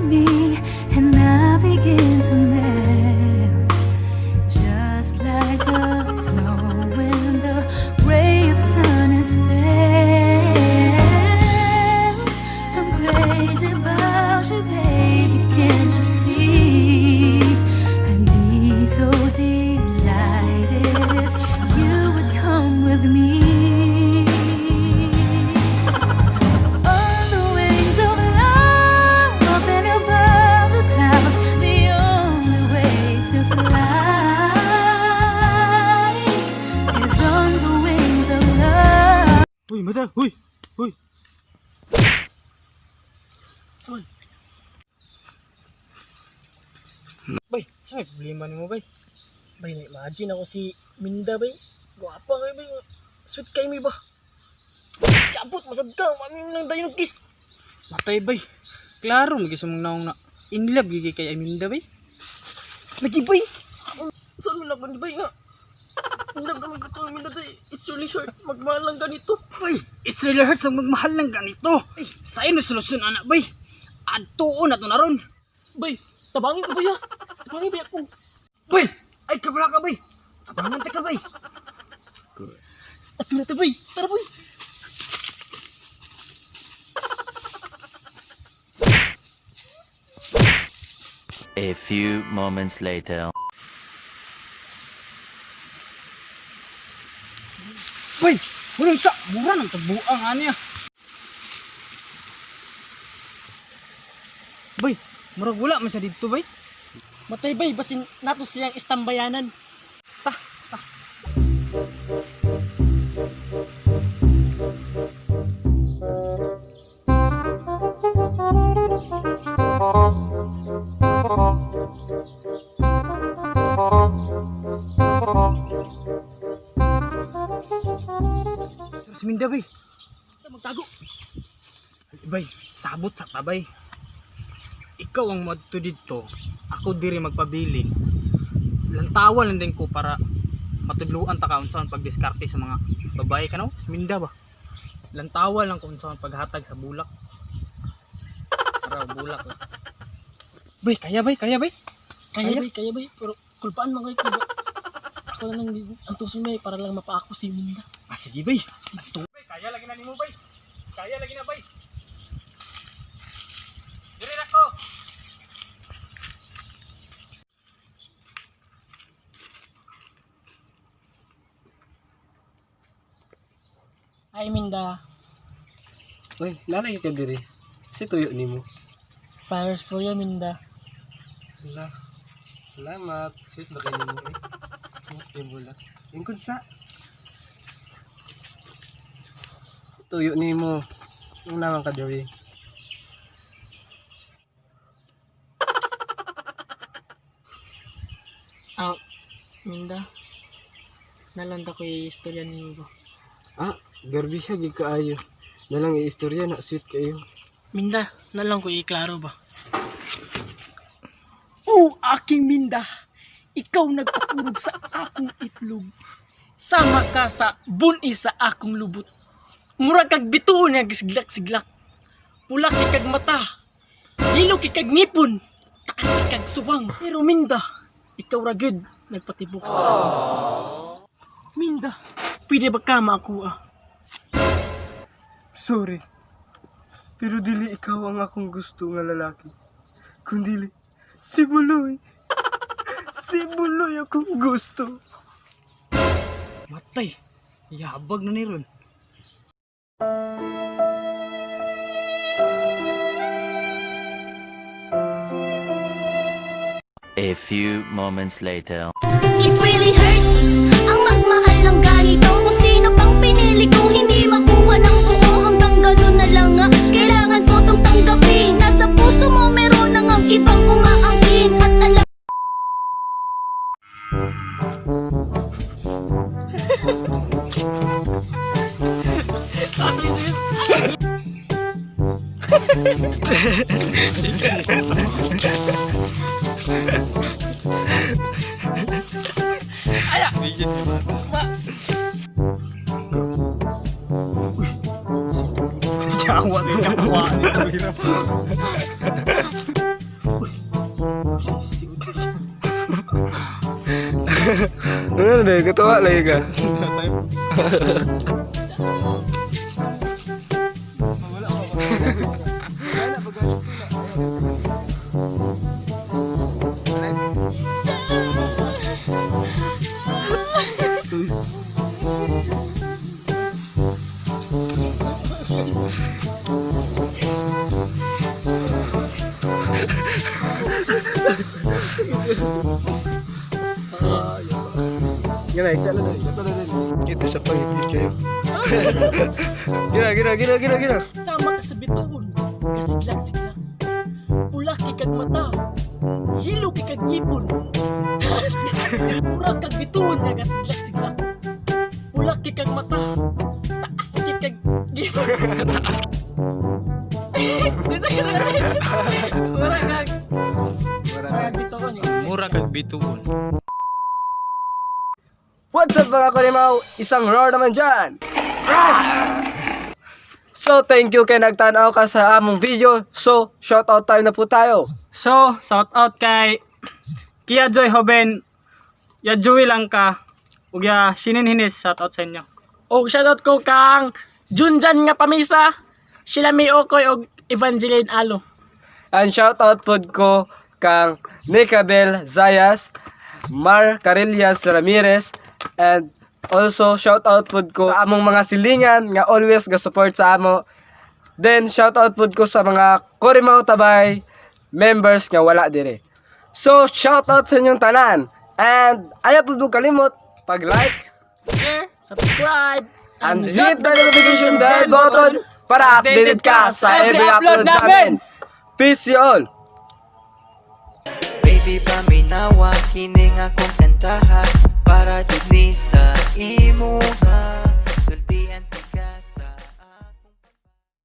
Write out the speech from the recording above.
me, and I begin to melt, just like the snow when the ray of sun is felt. I'm crazy about you, baby, can't you see? I'd be so delighted if you would come with me. On the wings of love, up and above the clouds, the only way to fly is on the wings of love. Uy, mata! Uy! Uy! Son! Bay, sa may problema ni mo, bay? Bay, na-imagine ako si Minda, bay. Gwapa kayo, bay. Sweet kayo, may ba? Kapot, masab ka. Mami nang tayo ng kiss. Matay, bay. Klaro, mag-isa mong naong na in love gigi kay Aminda, bay. Lagi, bay. Saan mo laban, bay, nga? In love naman ko Minda, day. It's really hurt. Magmahal lang ganito. Bay, it's really hurts ang magmahal ng ganito. Ay, sa'yo na solusyon, anak, bay. Adtuon na to na ron. Bay, tabangin ko, bay, ha? Tabangin, bay, ako. Bay! Ay, kabala ka, bay. Tabangan ka, bay. At na, bay. Tara, bay. A few moments later. Bay! Walang sa mura ng tabuang ano ya. Bay, murag wala man siya dito, bay. Matay, bay. Basin nato siyang istambayanan. Ta. Terus Minda, bay. Magtago. Bay, sabot sa tabay. Ikaw ang madto dito. Ako diri magpabilin. Lantawan lang din ko para matudluan ta kaon saan pagdiskarte sa mga babae kanaw. Minda ba? Lantawan lang kung saan paghatag sa bulak. Para bulak. Bay, kaya bay, kaya bay. Kaya, bay, kaya, bay. Pero kulpaan mo kayo. Ako na lang ang tuso may para lang mapaako si Minda. Ah, sige bay. Bay, kaya lagi na nimo bay. Kaya lagi na bay. Diri na ko. Ay, Minda. Uy, lalagi ka diri. Kasi tuyo ni mo. Flowers for you, Minda. Wala. Salamat. Sweet ba kayo ni mo eh. Yung bulak. Yung kunsa. Tuyo ni mo. Yung naman ka diri. Ah, Minda. Nalanda ko yung istorya niyo ba? Ah, garbi siya gid kaayo. Nalang i-istorya na sweet kayo. Minda, nalang ko iklaro ba? Oh, aking Minda, ikaw nagpakurog sa akong itlog. Sama ka sa buni sa akong lubot. Mura kag bituon nga gisiglak-siglak. Pula kag mata. Dilo kag ngipon. Taas kag suwang. Pero Minda, ikaw ra gyud nagpatibok sa akong puso. Minda, pwede ba ka makuha? Sorry. Pero dili ikaw ang akong gusto nga lalaki. Kundili, si Buloy. Si Buloy akong gusto. Matay. Yabag na ni ron. A few moments later. It really hurts ang magmahal ng ganito. Kung sino pang pinili kong hindi makuha ng buo. Hanggang ganun na lang nga, kailangan ko tong tanggapin. Nasa puso mo meron nang ang ibang umaangkin. At alam Jawa din, jawa. Ano dahil katawa lagi ka. Kita sa pangipid kayo. Gina. Sama ka sa bituon, kasiglag-siglag. Pula kag mata, hilo kag ngipon. Mura kag bituon nga kasiglag-siglag. Pula kag mata, taas kag ngipon. Taas. Mura kag bituon. Mura kag bituon. What's up mga kalimaw? Isang roar naman dyan! So thank you kay nagtanaw ka sa among video. So shoutout time na po tayo. So, shout out kay Kia Joy Hoben. Ya Joey lang ka. Ug ya Shinin Hinis, shout out sa inyo. O shoutout ko kang Junjan nga pamisa, Shilami Okoy og Evangeline Alo. And shoutout pod ko kang Nicabel Zayas, Mar Carillas Ramirez, and also shoutout pod ko sa among mga silingan nga always ga-support sa amo. Then shoutout pod ko sa mga Korimaw Tabay members nga wala dire. So shoutout sa inyong tanan. And ayaw po kalimot pag-like Share, subscribe, and hit the notification bell button para updated ka sa every upload namin. Peace you all! Baby, paminawa, kining akong kantahan para dinisa